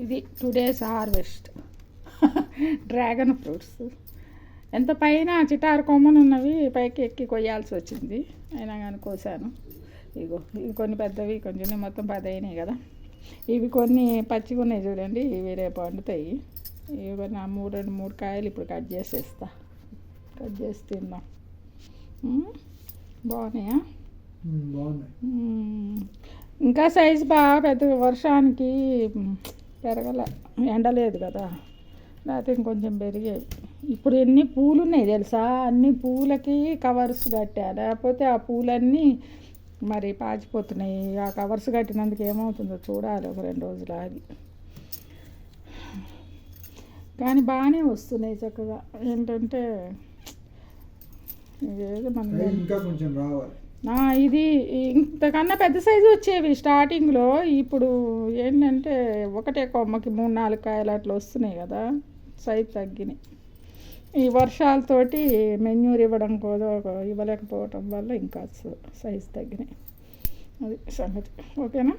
ఇది today's harvest dragon fruits. ఎంత పైన చిటారు కొమ్మలు ఉన్నవి పైకి ఎక్కి కొయ్యాల్సి వచ్చింది, అయినా కానీ కోసాను. ఇగో ఇవి కొన్ని పెద్దవి, కొంచెం మొత్తం 10 అయినాయి కదా. ఇవి కొన్ని పచ్చిగా ఉన్నాయి చూడండి, ఇవి రేపు వండుతాయి. ఇవి కొన్ని 3 కాయలు ఇప్పుడు కట్ చేసి తిందాం. బాగున్నాయా? ఇంకా సైజు బాగా పెద్ద, వర్షానికి పెరగల, ఎండలేదు కదా, లేకపోతే ఇంకొంచెం పెరిగేవి. ఇప్పుడు ఎన్ని పూలు ఉన్నాయి తెలుసా, అన్ని పూలకి కవర్స్ కట్టా, లేకపోతే ఆ పూలన్నీ మరి పాచిపోతున్నాయి. ఆ కవర్స్ కట్టినందుకు ఏమవుతుందో చూడాలి ఒక 2 రోజులు ఆగి. కానీ బాగానే వస్తున్నాయి చక్కగా. ఏంటంటే ఇదేదో మన ఇంకా కొంచెం రావాలి. ఇది ఇంతకన్నా పెద్ద సైజు వచ్చేవి స్టార్టింగ్లో. ఇప్పుడు ఏంటంటే ఒకటే కొమ్మకి 3-4 కాయలు అట్లా వస్తున్నాయి కదా, సైజు తగ్గినాయి. ఈ వర్షాలతోటి మెన్యూర్ ఇవ్వలేకపోవటం వల్ల ఇంకా సైజు తగ్గినాయి. అది సంగతి. ఓకేనా?